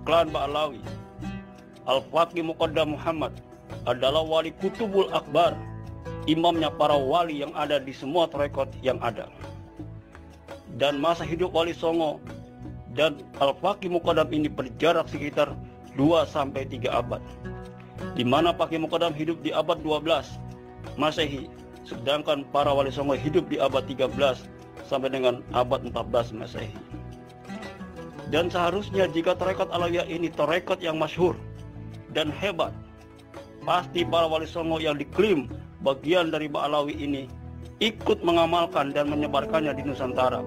klan Ba'alawi. Al-Faqih Muqaddam Muhammad adalah wali kutubul akbar, imamnya para wali yang ada di semua tarekat yang ada. Dan masa hidup Wali Songo dan Al-Faqih Muqaddam ini berjarak sekitar 2-3 abad, di mana Faqih Muqaddam hidup di abad 12 Masehi, sedangkan para Wali Songo hidup di abad 13 sampai dengan abad 14 Masehi. Dan seharusnya jika tarekat Alawiyah ini tarekat yang masyhur dan hebat, pasti para Wali Songo yang diklaim bagian dari Ba'alawi ini ikut mengamalkan dan menyebarkannya di Nusantara.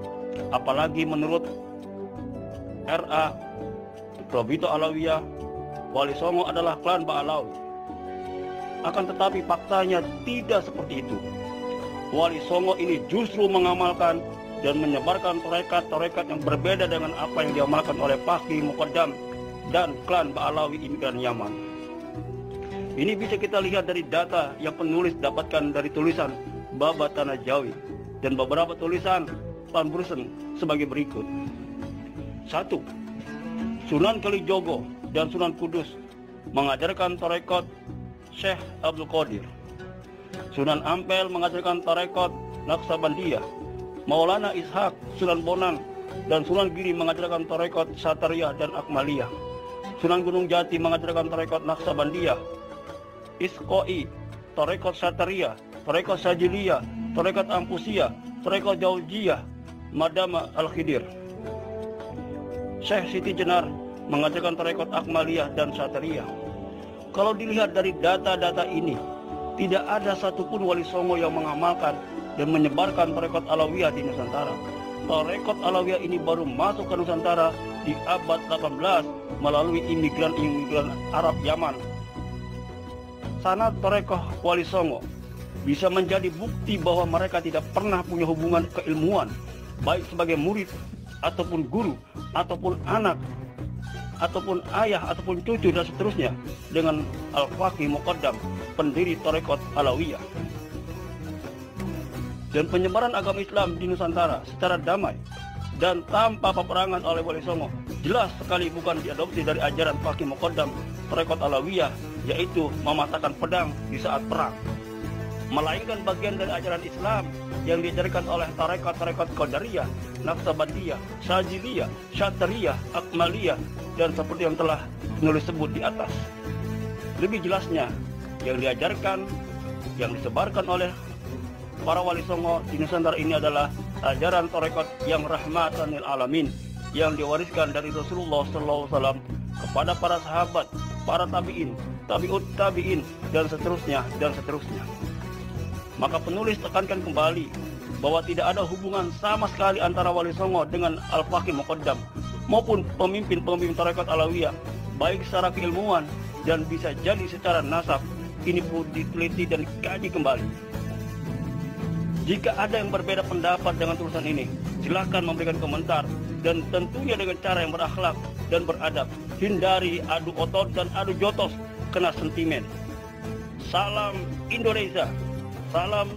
Apalagi menurut RA Robito Alawiyah, Wali Songo adalah klan Ba'alawi. Akan tetapi faktanya tidak seperti itu. Wali Songo ini justru mengamalkan dan menyebarkan tarekat-tarekat yang berbeda dengan apa yang diamalkan oleh Faqih Muqaddam dan klan Ba'alawi imigran Yaman. Ini bisa kita lihat dari data yang penulis dapatkan dari tulisan Baba Tanah Jawi dan beberapa tulisan Van Brusen sebagai berikut. 1. Sunan Kalijogo dan Sunan Kudus mengajarkan tarekat Syekh Abdul Qadir. Sunan Ampel mengajarkan tarekat Naqsabandiyah. Maulana Ishaq, Sunan Bonang, dan Sunan Giri mengajarkan tarekat Satariyah dan Akmaliyah. Sunan Gunung Jati mengajarkan tarekat Naqsabandiyah. Isqoi, tarekat Satariyah, tarekat Sajiliyah, tarekat Ampusiyah, tarekat Jaujiyah, Madama Al-Khidir. Syekh Siti Jenar mengajarkan tarekat Akmaliyah dan Satariyah. Kalau dilihat dari data-data ini, tidak ada satupun Wali Songo yang mengamalkan dan menyebarkan tarekat Alawiyah di Nusantara. Tarekat Alawiyah ini baru masuk ke Nusantara di abad 18 melalui imigran-imigran Arab Yaman. Sanad tarekat Wali Songo bisa menjadi bukti bahwa mereka tidak pernah punya hubungan keilmuan, baik sebagai murid, ataupun guru, ataupun anak, ataupun ayah, ataupun cucu, dan seterusnya dengan Al-Faqih Muqaddam, pendiri tarekat Alawiyah. Dan penyebaran agama Islam di Nusantara secara damai dan tanpa peperangan oleh Wali Songo jelas sekali bukan diadopsi dari ajaran Faqih Muqaddam tarekat Alawiyah, yaitu mematahkan pedang di saat perang, melainkan bagian dari ajaran Islam yang diajarkan oleh tarekat-tarekat Qadariyah, Naqsabandiyah, Sajiliyah, Syatariyah, Akmaliyah, dan seperti yang telah penulis sebut di atas. Lebih jelasnya, yang diajarkan, yang disebarkan oleh para Wali Songo di Nusantara ini adalah ajaran tarekat yang rahmatan lil alamin, yang diwariskan dari Rasulullah SAW kepada para sahabat, para tabi'in, tabi'ut tabi'in, dan seterusnya, dan seterusnya. Maka penulis tekankan kembali bahwa tidak ada hubungan sama sekali antara Wali Songo dengan Al-Faqih Muqaddam maupun pemimpin-pemimpin tarekat Alawiyah, baik secara keilmuan dan bisa jadi secara nasab. Ini perlu diteliti dan dikaji kembali. Jika ada yang berbeda pendapat dengan tulisan ini, silakan memberikan komentar, dan tentunya dengan cara yang berakhlak dan beradab. Hindari adu otot dan adu jotos kena sentimen. Salam Indonesia. Salam